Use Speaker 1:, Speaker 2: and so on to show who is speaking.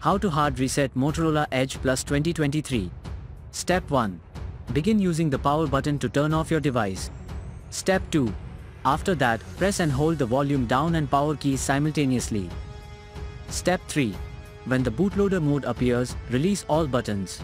Speaker 1: How to hard reset Motorola Edge Plus 2023. Step 1. Begin using the power button to turn off your device. Step 2. After that, press and hold the volume down and power keys simultaneously. Step 3. When the bootloader mode appears, release all buttons.